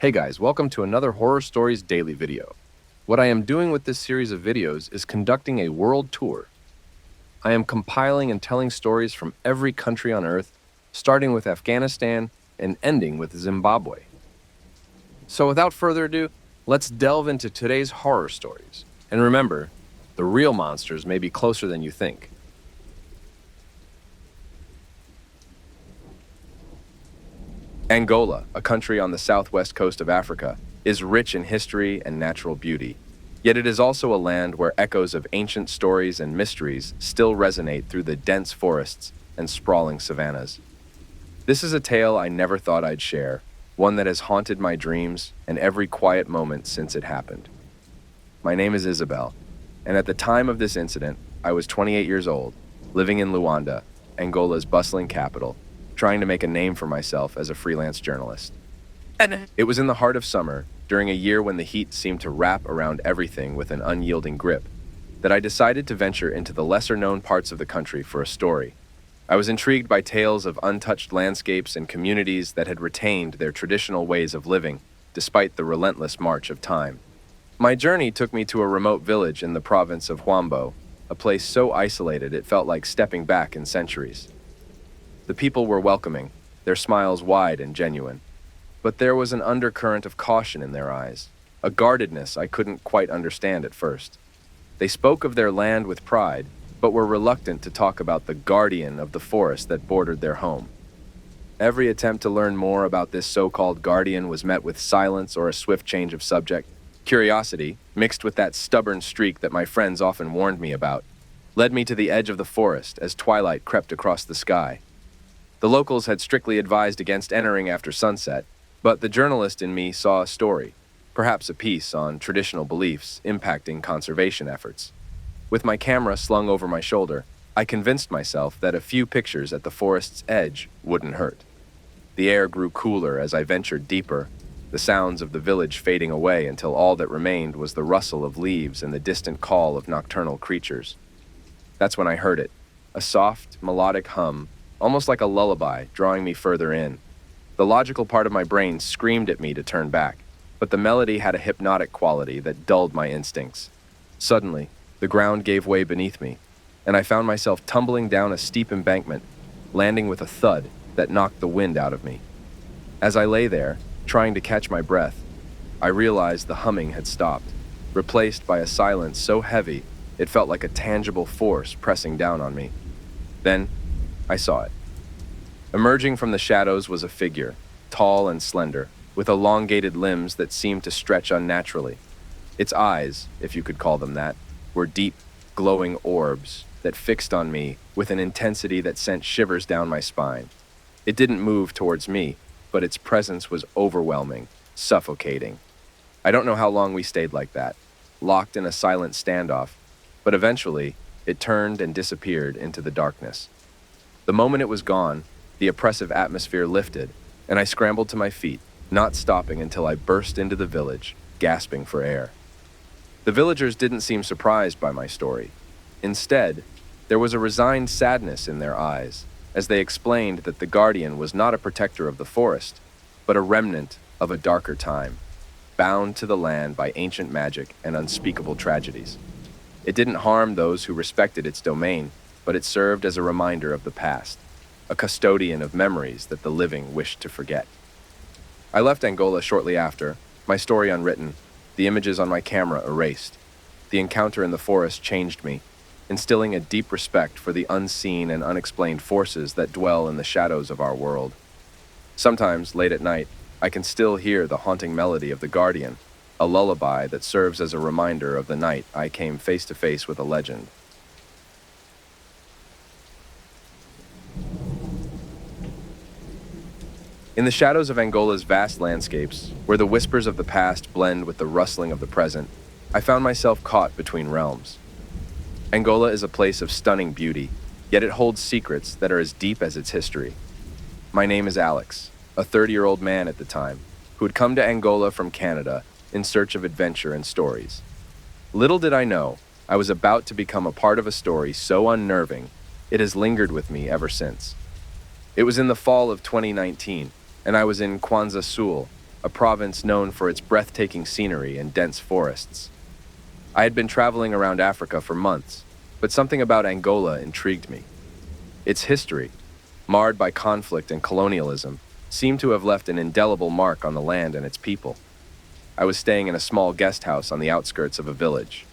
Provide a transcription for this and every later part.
Hey guys, welcome to another Horror Stories Daily video. What I am doing with this series of videos is conducting a world tour. I am compiling and telling stories from every country on Earth, starting with Afghanistan and ending with Zimbabwe. So without further ado, let's delve into today's horror stories. And remember, the real monsters may be closer than you think. Angola, a country on the southwest coast of Africa, is rich in history and natural beauty. Yet it is also a land where echoes of ancient stories and mysteries still resonate through the dense forests and sprawling savannas. This is a tale I never thought I'd share, one that has haunted my dreams and every quiet moment since it happened. My name is Isabel, and at the time of this incident, I was 28 years old, living in Luanda, Angola's bustling capital, trying to make a name for myself as a freelance journalist. It was in the heart of summer, during a year when the heat seemed to wrap around everything with an unyielding grip, that I decided to venture into the lesser-known parts of the country for a story. I was intrigued by tales of untouched landscapes and communities that had retained their traditional ways of living, despite the relentless march of time. My journey took me to a remote village in the province of Cuando, a place so isolated it felt like stepping back in centuries. The people were welcoming, their smiles wide and genuine. But there was an undercurrent of caution in their eyes, a guardedness I couldn't quite understand at first. They spoke of their land with pride, but were reluctant to talk about the guardian of the forest that bordered their home. Every attempt to learn more about this so-called guardian was met with silence or a swift change of subject. Curiosity, mixed with that stubborn streak that my friends often warned me about, led me to the edge of the forest as twilight crept across the sky. The locals had strictly advised against entering after sunset, but the journalist in me saw a story, perhaps a piece on traditional beliefs impacting conservation efforts. With my camera slung over my shoulder, I convinced myself that a few pictures at the forest's edge wouldn't hurt. The air grew cooler as I ventured deeper, the sounds of the village fading away until all that remained was the rustle of leaves and the distant call of nocturnal creatures. That's when I heard it, a soft, melodic hum, almost like a lullaby, drawing me further in. The logical part of my brain screamed at me to turn back, but the melody had a hypnotic quality that dulled my instincts. Suddenly, the ground gave way beneath me, and I found myself tumbling down a steep embankment, landing with a thud that knocked the wind out of me. As I lay there, trying to catch my breath, I realized the humming had stopped, replaced by a silence so heavy it felt like a tangible force pressing down on me. Then, I saw it. Emerging from the shadows was a figure, tall and slender, with elongated limbs that seemed to stretch unnaturally. Its eyes, if you could call them that, were deep, glowing orbs that fixed on me with an intensity that sent shivers down my spine. It didn't move towards me, but its presence was overwhelming, suffocating. I don't know how long we stayed like that, locked in a silent standoff, but eventually, it turned and disappeared into the darkness. The moment it was gone, the oppressive atmosphere lifted, and I scrambled to my feet, not stopping until I burst into the village, gasping for air. The villagers didn't seem surprised by my story. Instead, there was a resigned sadness in their eyes, as they explained that the guardian was not a protector of the forest, but a remnant of a darker time, bound to the land by ancient magic and unspeakable tragedies. It didn't harm those who respected its domain, but it served as a reminder of the past, a custodian of memories that the living wished to forget. I left Angola shortly after, my story unwritten, the images on my camera erased. The encounter in the forest changed me, instilling a deep respect for the unseen and unexplained forces that dwell in the shadows of our world. Sometimes, late at night, I can still hear the haunting melody of the guardian, a lullaby that serves as a reminder of the night I came face to face with a legend. In the shadows of Angola's vast landscapes, where the whispers of the past blend with the rustling of the present, I found myself caught between realms. Angola is a place of stunning beauty, yet it holds secrets that are as deep as its history. My name is Alex, a 30-year-old man at the time, who had come to Angola from Canada in search of adventure and stories. Little did I know, I was about to become a part of a story so unnerving, it has lingered with me ever since. It was in the fall of 2019, and I was in Cuanza, a province known for its breathtaking scenery and dense forests. I had been traveling around Africa for months, but something about Angola intrigued me. Its history, marred by conflict and colonialism, seemed to have left an indelible mark on the land and its people. I was staying in a small guest house on the outskirts of a village.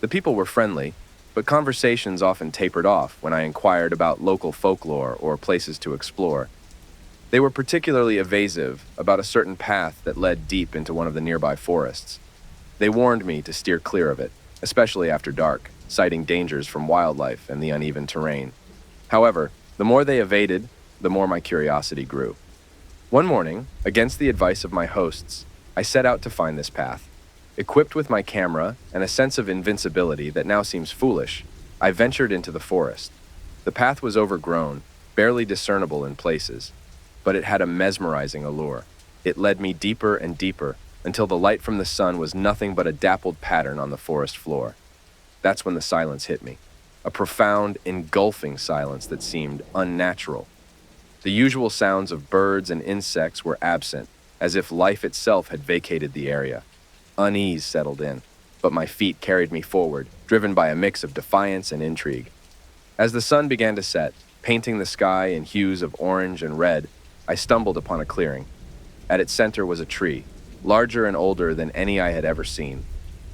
The people were friendly, but conversations often tapered off when I inquired about local folklore or places to explore. They were particularly evasive about a certain path that led deep into one of the nearby forests. They warned me to steer clear of it, especially after dark, citing dangers from wildlife and the uneven terrain. However, the more they evaded, the more my curiosity grew. One morning, against the advice of my hosts, I set out to find this path. Equipped with my camera and a sense of invincibility that now seems foolish, I ventured into the forest. The path was overgrown, barely discernible in places, but it had a mesmerizing allure. It led me deeper and deeper until the light from the sun was nothing but a dappled pattern on the forest floor. That's when the silence hit me. A profound, engulfing silence that seemed unnatural. The usual sounds of birds and insects were absent, as if life itself had vacated the area. Unease settled in, but my feet carried me forward, driven by a mix of defiance and intrigue. As the sun began to set, painting the sky in hues of orange and red, I stumbled upon a clearing. At its center was a tree, larger and older than any I had ever seen.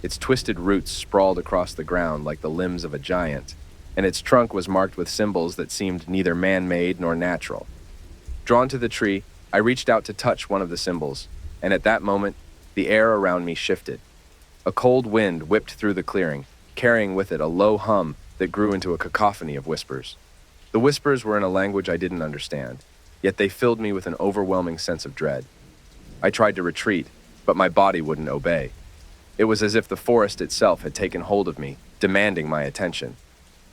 Its twisted roots sprawled across the ground like the limbs of a giant, and its trunk was marked with symbols that seemed neither man-made nor natural. Drawn to the tree, I reached out to touch one of the symbols, and at that moment, the air around me shifted. A cold wind whipped through the clearing, carrying with it a low hum that grew into a cacophony of whispers. The whispers were in a language I didn't understand, yet they filled me with an overwhelming sense of dread. I tried to retreat, but my body wouldn't obey. It was as if the forest itself had taken hold of me, demanding my attention.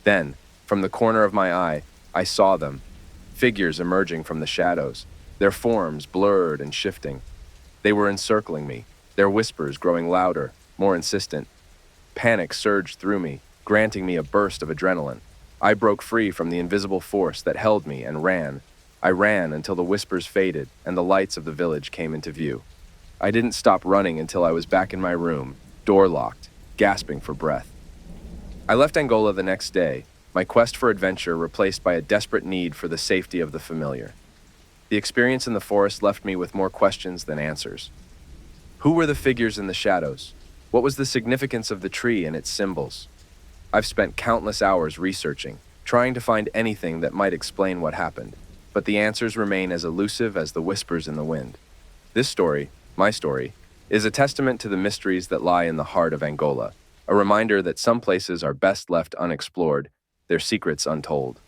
Then, from the corner of my eye, I saw them, figures emerging from the shadows, their forms blurred and shifting. They were encircling me, their whispers growing louder, more insistent. Panic surged through me, granting me a burst of adrenaline. I broke free from the invisible force that held me and ran. I ran until the whispers faded and the lights of the village came into view. I didn't stop running until I was back in my room, door locked, gasping for breath. I left Angola the next day, my quest for adventure replaced by a desperate need for the safety of the familiar. The experience in the forest left me with more questions than answers. Who were the figures in the shadows? What was the significance of the tree and its symbols? I've spent countless hours researching, trying to find anything that might explain what happened, but the answers remain as elusive as the whispers in the wind. This story, my story, is a testament to the mysteries that lie in the heart of Angola, a reminder that some places are best left unexplored, their secrets untold.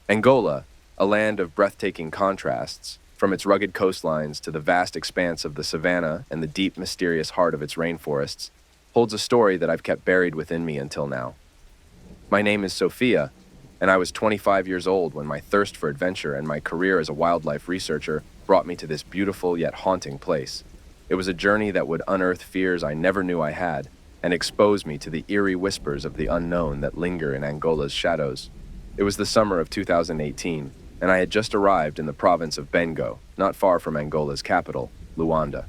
Angola, a land of breathtaking contrasts, from its rugged coastlines to the vast expanse of the savanna and the deep, mysterious heart of its rainforests, holds a story that I've kept buried within me until now. My name is Sophia, and I was 25 years old when my thirst for adventure and my career as a wildlife researcher brought me to this beautiful yet haunting place. It was a journey that would unearth fears I never knew I had and expose me to the eerie whispers of the unknown that linger in Angola's shadows. It was the summer of 2018, and I had just arrived in the province of Bengo, not far from Angola's capital, Luanda.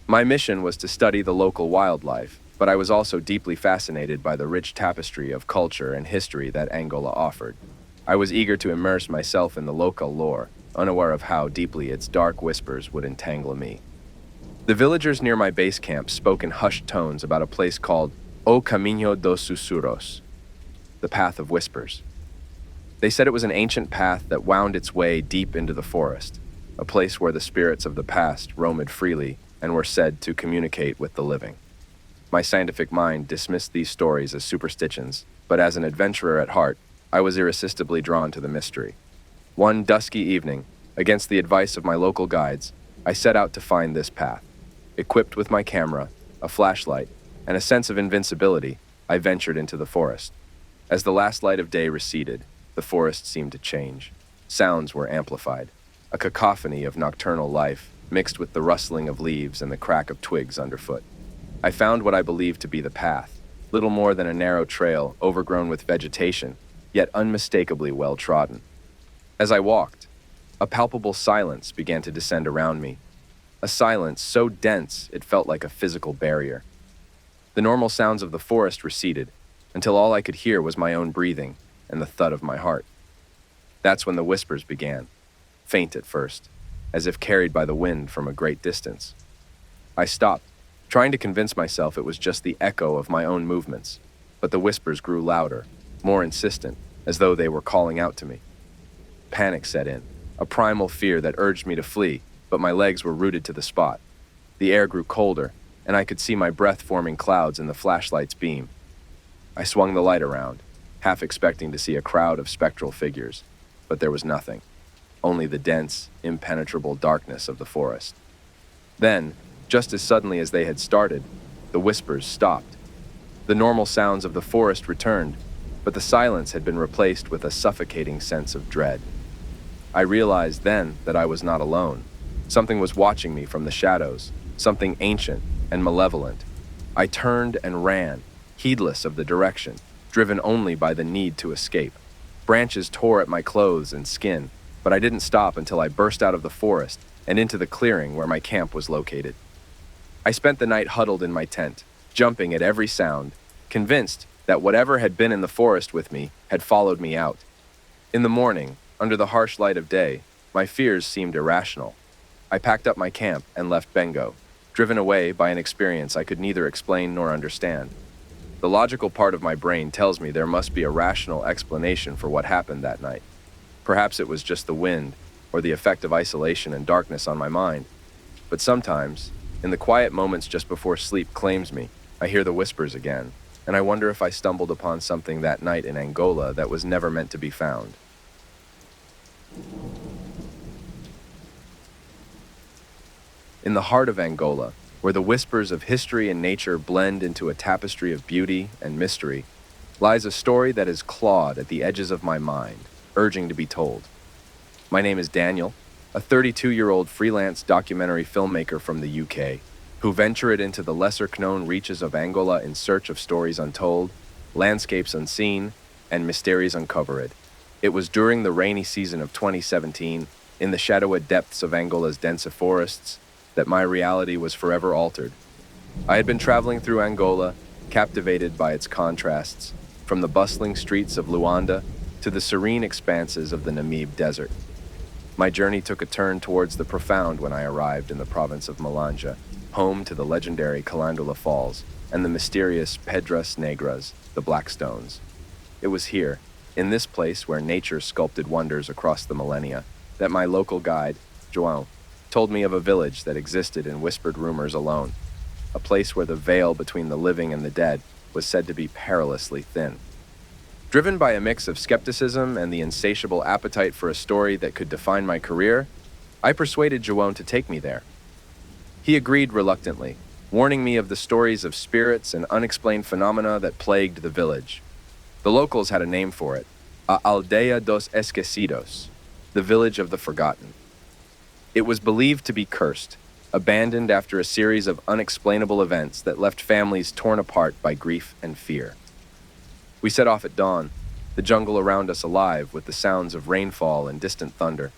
My mission was to study the local wildlife, but I was also deeply fascinated by the rich tapestry of culture and history that Angola offered. I was eager to immerse myself in the local lore, unaware of how deeply its dark whispers would entangle me. The villagers near my base camp spoke in hushed tones about a place called O Caminho dos Sussurros, the Path of Whispers. They said it was an ancient path that wound its way deep into the forest, a place where the spirits of the past roamed freely and were said to communicate with the living. My scientific mind dismissed these stories as superstitions, but as an adventurer at heart, I was irresistibly drawn to the mystery. One dusky evening, against the advice of my local guides, I set out to find this path. Equipped with my camera, a flashlight, and a sense of invincibility, I ventured into the forest. As the last light of day receded, the forest seemed to change. Sounds were amplified, a cacophony of nocturnal life mixed with the rustling of leaves and the crack of twigs underfoot. I found what I believed to be the path, little more than a narrow trail overgrown with vegetation, yet unmistakably well-trodden. As I walked, a palpable silence began to descend around me, a silence so dense it felt like a physical barrier. The normal sounds of the forest receded, until all I could hear was my own breathing and the thud of my heart. That's when the whispers began, faint at first, as if carried by the wind from a great distance. I stopped, trying to convince myself it was just the echo of my own movements, but the whispers grew louder, more insistent, as though they were calling out to me. Panic set in, a primal fear that urged me to flee, but my legs were rooted to the spot. The air grew colder, and I could see my breath forming clouds in the flashlight's beam. I swung the light around, half expecting to see a crowd of spectral figures, but there was nothing, only the dense, impenetrable darkness of the forest. Then, just as suddenly as they had started, the whispers stopped. The normal sounds of the forest returned, but the silence had been replaced with a suffocating sense of dread. I realized then that I was not alone. Something was watching me from the shadows, something ancient and malevolent. I turned and ran, heedless of the direction, driven only by the need to escape. Branches tore at my clothes and skin, but I didn't stop until I burst out of the forest and into the clearing where my camp was located. I spent the night huddled in my tent, jumping at every sound, convinced that whatever had been in the forest with me had followed me out. In the morning, under the harsh light of day, my fears seemed irrational. I packed up my camp and left Bengo, driven away by an experience I could neither explain nor understand. The logical part of my brain tells me there must be a rational explanation for what happened that night. Perhaps it was just the wind, or the effect of isolation and darkness on my mind. But sometimes, in the quiet moments just before sleep claims me, I hear the whispers again, and I wonder if I stumbled upon something that night in Angola that was never meant to be found. In the heart of Angola, where the whispers of history and nature blend into a tapestry of beauty and mystery, lies a story that is clawed at the edges of my mind, urging to be told. My name is Daniel, a 32-year-old freelance documentary filmmaker from the UK, who ventured into the lesser-known reaches of Angola in search of stories untold, landscapes unseen, and mysteries uncovered. It was during the rainy season of 2017, in the shadowed depths of Angola's dense forests, that my reality was forever altered. I had been traveling through Angola, captivated by its contrasts, from the bustling streets of Luanda to the serene expanses of the Namib Desert. My journey took a turn towards the profound when I arrived in the province of Malanja, home to the legendary Calandula Falls and the mysterious Pedras Negras, the Black Stones. It was here, in this place where nature sculpted wonders across the millennia, that my local guide, João, told me of a village that existed in whispered rumors alone, a place where the veil between the living and the dead was said to be perilously thin. Driven by a mix of skepticism and the insatiable appetite for a story that could define my career, I persuaded João to take me there. He agreed reluctantly, warning me of the stories of spirits and unexplained phenomena that plagued the village. The locals had a name for it, a Aldea dos Esquecidos, the village of the forgotten. It was believed to be cursed, abandoned after a series of unexplainable events that left families torn apart by grief and fear. We set off at dawn, the jungle around us alive with the sounds of rainfall and distant thunder.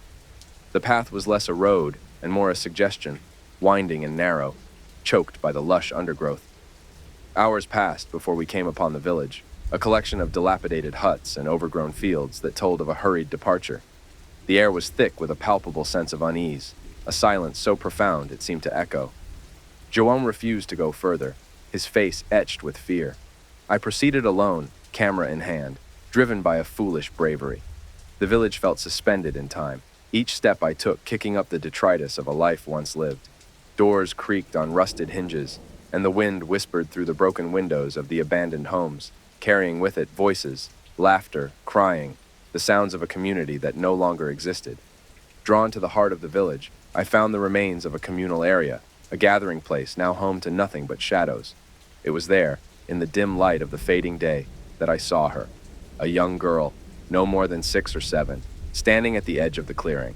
The path was less a road and more a suggestion, winding and narrow, choked by the lush undergrowth. Hours passed before we came upon the village, a collection of dilapidated huts and overgrown fields that told of a hurried departure. The air was thick with a palpable sense of unease, a silence so profound it seemed to echo. João refused to go further, his face etched with fear. I proceeded alone, camera in hand, driven by a foolish bravery. The village felt suspended in time, each step I took kicking up the detritus of a life once lived. Doors creaked on rusted hinges, and the wind whispered through the broken windows of the abandoned homes, carrying with it voices, laughter, crying, the sounds of a community that no longer existed. Drawn to the heart of the village, I found the remains of a communal area, a gathering place now home to nothing but shadows. It was there, in the dim light of the fading day, that I saw her, a young girl, no more than 6 or 7, standing at the edge of the clearing.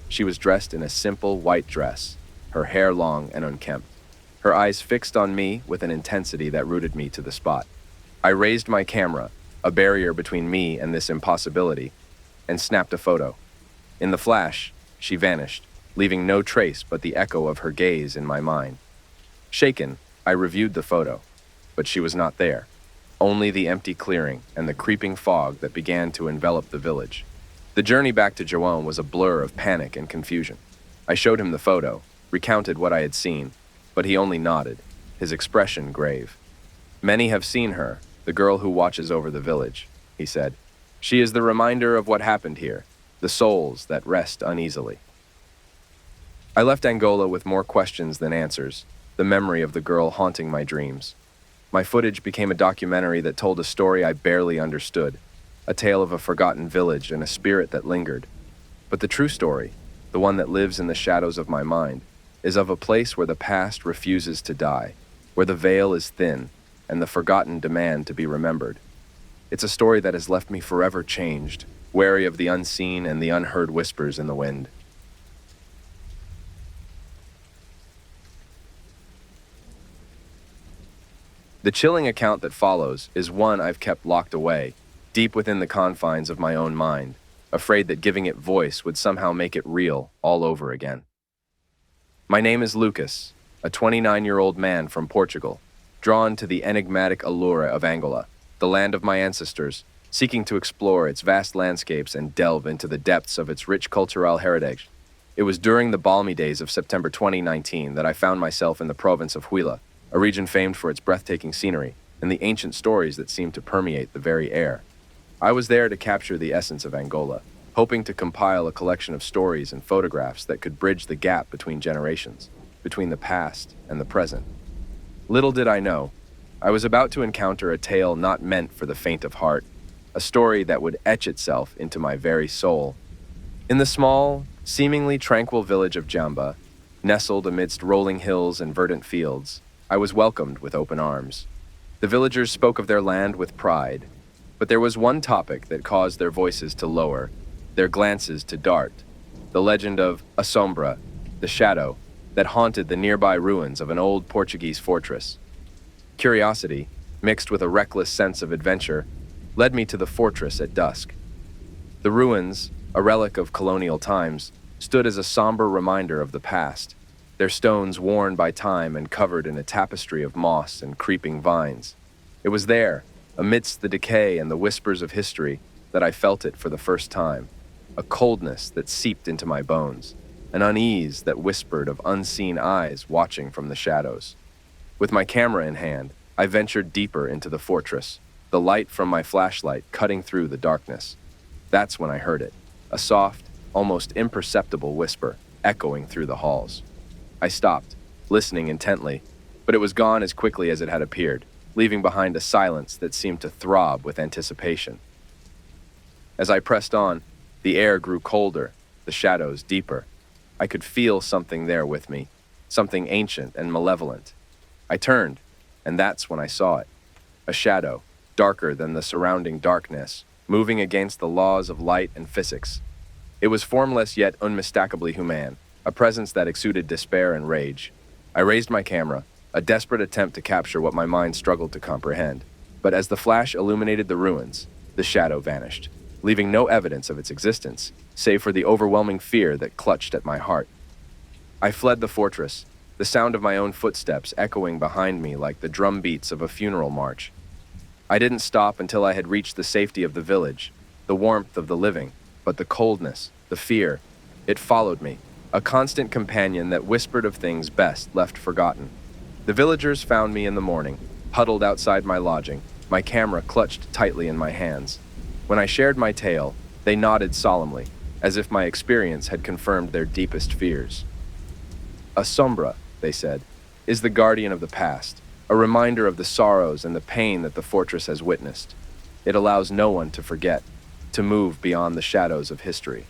She was dressed in a simple white dress, her hair long and unkempt, her eyes fixed on me with an intensity that rooted me to the spot. I raised my camera, a barrier between me and this impossibility, and snapped a photo. In the flash, she vanished, leaving no trace but the echo of her gaze in my mind. Shaken, I reviewed the photo, but she was not there. Only the empty clearing and the creeping fog that began to envelop the village. The journey back to Joan was a blur of panic and confusion. I showed him the photo, recounted what I had seen, but he only nodded, his expression grave. Many have seen her, the girl who watches over the village, he said. She is the reminder of what happened here, the souls that rest uneasily. I left Angola with more questions than answers, the memory of the girl haunting my dreams. My footage became a documentary that told a story I barely understood, a tale of a forgotten village and a spirit that lingered. But the true story, the one that lives in the shadows of my mind, is of a place where the past refuses to die, where the veil is thin and the forgotten demand to be remembered. It's a story that has left me forever changed, wary of the unseen and the unheard whispers in the wind. The chilling account that follows is one I've kept locked away, deep within the confines of my own mind, afraid that giving it voice would somehow make it real all over again. My name is Lucas, a 29-year-old man from Portugal, drawn to the enigmatic allure of Angola, the land of my ancestors, seeking to explore its vast landscapes and delve into the depths of its rich cultural heritage. It was during the balmy days of September 2019 that I found myself in the province of Huila, a region famed for its breathtaking scenery and the ancient stories that seem to permeate the very air. I was there to capture the essence of Angola, hoping to compile a collection of stories and photographs that could bridge the gap between generations, between the past and the present. Little did I know, I was about to encounter a tale not meant for the faint of heart, a story that would etch itself into my very soul. In the small, seemingly tranquil village of Jamba, nestled amidst rolling hills and verdant fields, I was welcomed with open arms. The villagers spoke of their land with pride, but there was one topic that caused their voices to lower, their glances to dart, the legend of a sombra, the shadow, that haunted the nearby ruins of an old Portuguese fortress. Curiosity, mixed with a reckless sense of adventure, led me to the fortress at dusk. The ruins, a relic of colonial times, stood as a somber reminder of the past, their stones worn by time and covered in a tapestry of moss and creeping vines. It was there, amidst the decay and the whispers of history, that I felt it for the first time, a coldness that seeped into my bones, an unease that whispered of unseen eyes watching from the shadows. With my camera in hand, I ventured deeper into the fortress, the light from my flashlight cutting through the darkness. That's when I heard it, a soft, almost imperceptible whisper echoing through the halls. I stopped, listening intently, but it was gone as quickly as it had appeared, leaving behind a silence that seemed to throb with anticipation. As I pressed on, the air grew colder, the shadows deeper. I could feel something there with me, something ancient and malevolent. I turned, and that's when I saw it. A shadow, darker than the surrounding darkness, moving against the laws of light and physics. It was formless yet unmistakably human, a presence that exuded despair and rage. I raised my camera, a desperate attempt to capture what my mind struggled to comprehend. But as the flash illuminated the ruins, the shadow vanished, leaving no evidence of its existence, save for the overwhelming fear that clutched at my heart. I fled the fortress, the sound of my own footsteps echoing behind me like the drum beats of a funeral march. I didn't stop until I had reached the safety of the village, the warmth of the living, but the coldness, the fear, it followed me, a constant companion that whispered of things best left forgotten. The villagers found me in the morning, huddled outside my lodging, my camera clutched tightly in my hands. When I shared my tale, they nodded solemnly, as if my experience had confirmed their deepest fears. A sombra, they said, is the guardian of the past, a reminder of the sorrows and the pain that the fortress has witnessed. It allows no one to forget, to move beyond the shadows of history.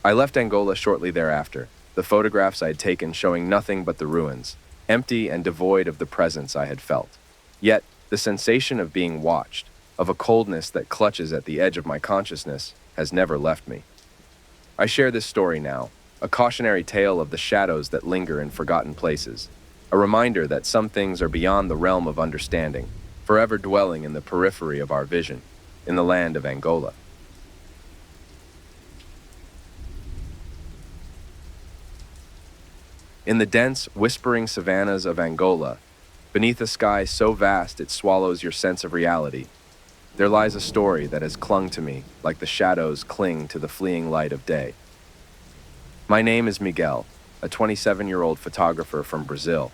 I left Angola shortly thereafter, the photographs I had taken showing nothing but the ruins, empty and devoid of the presence I had felt. Yet, the sensation of being watched, of a coldness that clutches at the edge of my consciousness, has never left me. I share this story now, a cautionary tale of the shadows that linger in forgotten places, a reminder that some things are beyond the realm of understanding, forever dwelling in the periphery of our vision, in the land of Angola. In the dense, whispering savannas of Angola, beneath a sky so vast it swallows your sense of reality, there lies a story that has clung to me like the shadows cling to the fleeing light of day. My name is Miguel, a 27-year-old photographer from Brazil,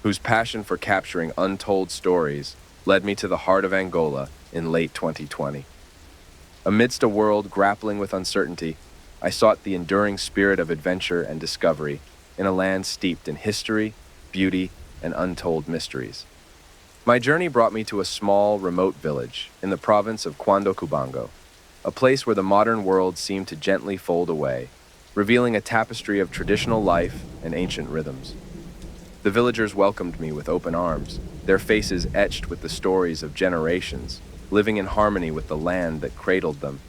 whose passion for capturing untold stories led me to the heart of Angola in late 2020. Amidst a world grappling with uncertainty, I sought the enduring spirit of adventure and discovery in a land steeped in history, beauty, and untold mysteries. My journey brought me to a small, remote village in the province of Cuando, Cubango, a place where the modern world seemed to gently fold away, revealing a tapestry of traditional life and ancient rhythms. The villagers welcomed me with open arms, their faces etched with the stories of generations, living in harmony with the land that cradled them.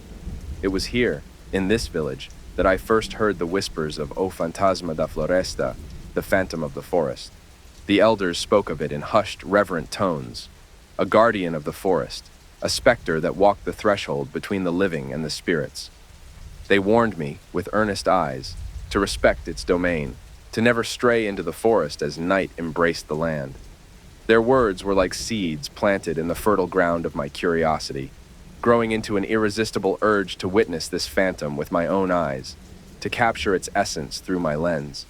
It was here, in this village, that I first heard the whispers of O Fantasma da Floresta, the phantom of the forest. The elders spoke of it in hushed, reverent tones, a guardian of the forest, a specter that walked the threshold between the living and the spirits. They warned me, with earnest eyes, to respect its domain, to never stray into the forest as night embraced the land. Their words were like seeds planted in the fertile ground of my curiosity, growing into an irresistible urge to witness this phantom with my own eyes, to capture its essence through my lens.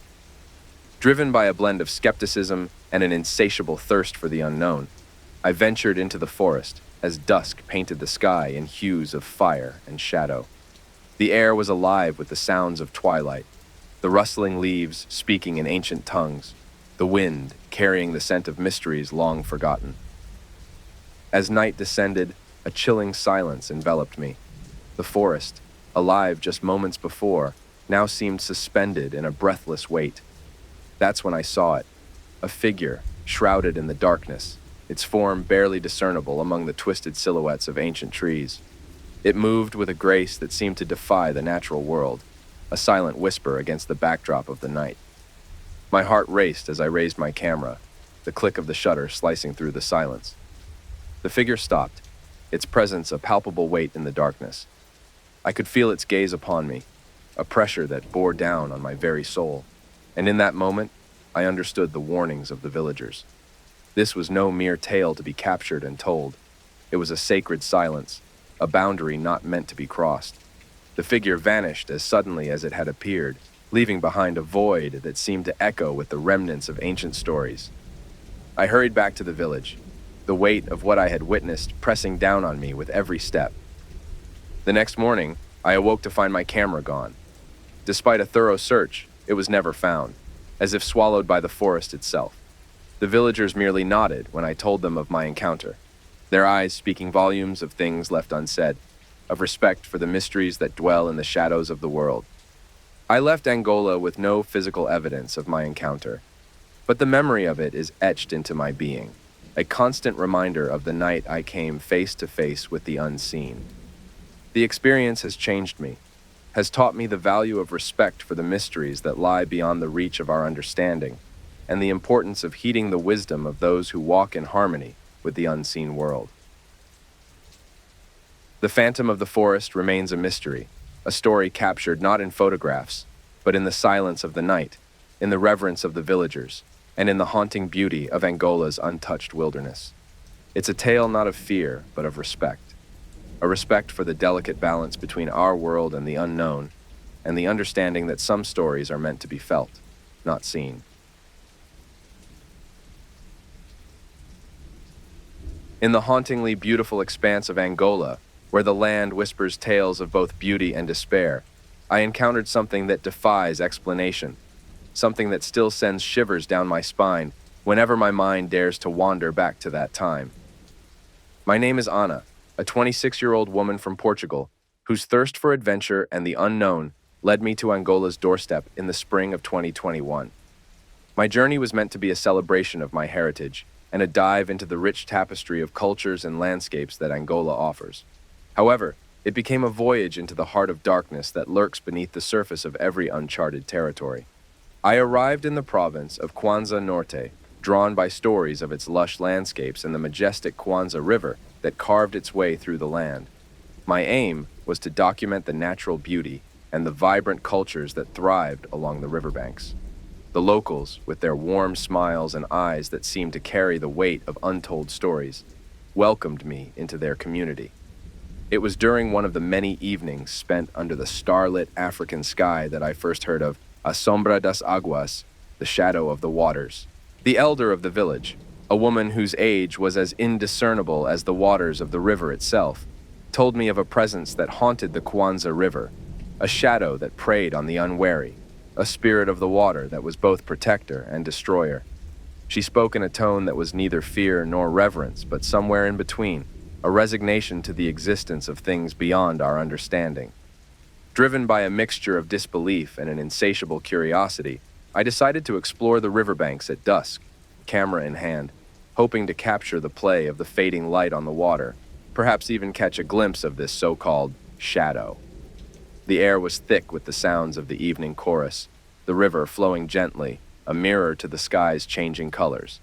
Driven by a blend of skepticism and an insatiable thirst for the unknown, I ventured into the forest as dusk painted the sky in hues of fire and shadow. The air was alive with the sounds of twilight, the rustling leaves speaking in ancient tongues, the wind carrying the scent of mysteries long forgotten. As night descended, a chilling silence enveloped me. The forest, alive just moments before, now seemed suspended in a breathless wait. That's when I saw it, a figure shrouded in the darkness, its form barely discernible among the twisted silhouettes of ancient trees. It moved with a grace that seemed to defy the natural world, a silent whisper against the backdrop of the night. My heart raced as I raised my camera, the click of the shutter slicing through the silence. The figure stopped, its presence a palpable weight in the darkness. I could feel its gaze upon me, a pressure that bore down on my very soul. And in that moment, I understood the warnings of the villagers. This was no mere tale to be captured and told. It was a sacred silence, a boundary not meant to be crossed. The figure vanished as suddenly as it had appeared, leaving behind a void that seemed to echo with the remnants of ancient stories. I hurried back to the village, the weight of what I had witnessed pressing down on me with every step. The next morning, I awoke to find my camera gone. Despite a thorough search, it was never found, as if swallowed by the forest itself. The villagers merely nodded when I told them of my encounter, their eyes speaking volumes of things left unsaid, of respect for the mysteries that dwell in the shadows of the world. I left Angola with no physical evidence of my encounter, but the memory of it is etched into my being, a constant reminder of the night I came face to face with the unseen. The experience has changed me, has taught me the value of respect for the mysteries that lie beyond the reach of our understanding, and the importance of heeding the wisdom of those who walk in harmony with the unseen world. The Phantom of the Forest remains a mystery, a story captured not in photographs, but in the silence of the night, in the reverence of the villagers, and in the haunting beauty of Angola's untouched wilderness. It's a tale not of fear, but of respect. A respect for the delicate balance between our world and the unknown, and the understanding that some stories are meant to be felt, not seen. In the hauntingly beautiful expanse of Angola, where the land whispers tales of both beauty and despair, I encountered something that defies explanation, something that still sends shivers down my spine whenever my mind dares to wander back to that time. My name is Ana, a 26-year-old woman from Portugal, whose thirst for adventure and the unknown led me to Angola's doorstep in the spring of 2021. My journey was meant to be a celebration of my heritage and a dive into the rich tapestry of cultures and landscapes that Angola offers. However, it became a voyage into the heart of darkness that lurks beneath the surface of every uncharted territory. I arrived in the province of Cuanza, Norte, drawn by stories of its lush landscapes and the majestic Cuanza River that carved its way through the land. My aim was to document the natural beauty and the vibrant cultures that thrived along the riverbanks. The locals, with their warm smiles and eyes that seemed to carry the weight of untold stories, welcomed me into their community. It was during one of the many evenings spent under the starlit African sky that I first heard of A Sombra das Aguas, the shadow of the waters. The elder of the village, a woman whose age was as indiscernible as the waters of the river itself, told me of a presence that haunted the Cuanza River, a shadow that preyed on the unwary, a spirit of the water that was both protector and destroyer. She spoke in a tone that was neither fear nor reverence, but somewhere in between, a resignation to the existence of things beyond our understanding. Driven by a mixture of disbelief and an insatiable curiosity, I decided to explore the riverbanks at dusk, camera in hand, hoping to capture the play of the fading light on the water, perhaps even catch a glimpse of this so-called shadow. The air was thick with the sounds of the evening chorus, the river flowing gently, a mirror to the sky's changing colors.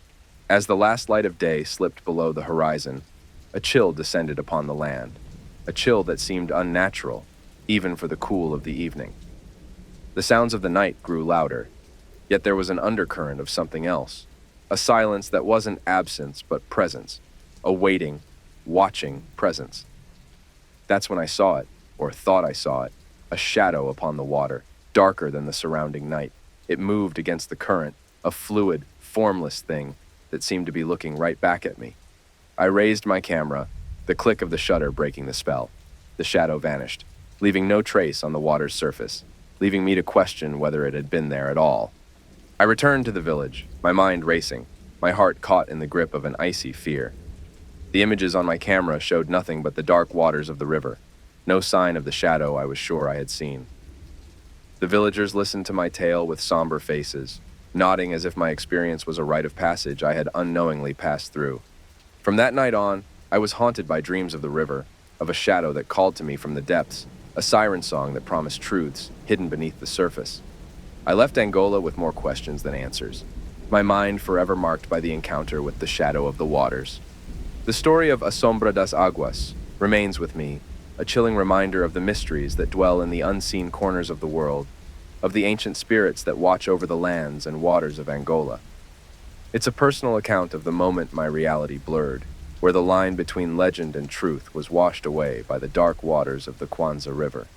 As the last light of day slipped below the horizon, a chill descended upon the land, a chill that seemed unnatural, even for the cool of the evening. The sounds of the night grew louder, yet there was an undercurrent of something else, a silence that wasn't absence but presence, a waiting, watching presence. That's when I saw it, or thought I saw it, a shadow upon the water, darker than the surrounding night. It moved against the current, a fluid, formless thing that seemed to be looking right back at me. I raised my camera, the click of the shutter breaking the spell. The shadow vanished, leaving no trace on the water's surface, leaving me to question whether it had been there at all. I returned to the village, my mind racing, my heart caught in the grip of an icy fear. The images on my camera showed nothing but the dark waters of the river, no sign of the shadow I was sure I had seen. The villagers listened to my tale with somber faces, nodding as if my experience was a rite of passage I had unknowingly passed through. From that night on, I was haunted by dreams of the river, of a shadow that called to me from the depths, a siren song that promised truths hidden beneath the surface. I left Angola with more questions than answers, my mind forever marked by the encounter with the shadow of the waters. The story of A Sombra das Aguas remains with me, a chilling reminder of the mysteries that dwell in the unseen corners of the world, of the ancient spirits that watch over the lands and waters of Angola. It's a personal account of the moment my reality blurred, where the line between legend and truth was washed away by the dark waters of the Cuanza River.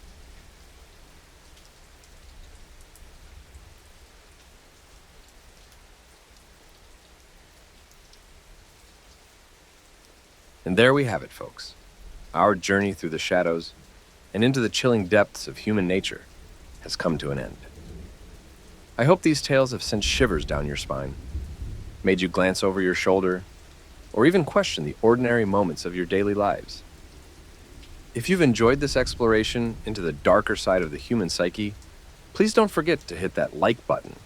And there we have it, folks. Our journey through the shadows and into the chilling depths of human nature has come to an end. I hope these tales have sent shivers down your spine, made you glance over your shoulder, or even question the ordinary moments of your daily lives. If you've enjoyed this exploration into the darker side of the human psyche, please don't forget to hit that like button.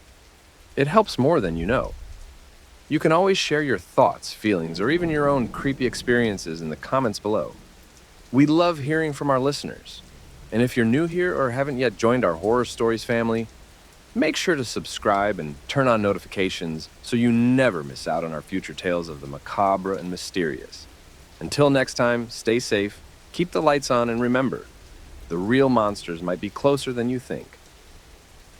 It helps more than you know. You can always share your thoughts, feelings, or even your own creepy experiences in the comments below. We love hearing from our listeners. And if you're new here or haven't yet joined our Horror Stories family, make sure to subscribe and turn on notifications so you never miss out on our future tales of the macabre and mysterious. Until next time, stay safe, keep the lights on, and remember, the real monsters might be closer than you think.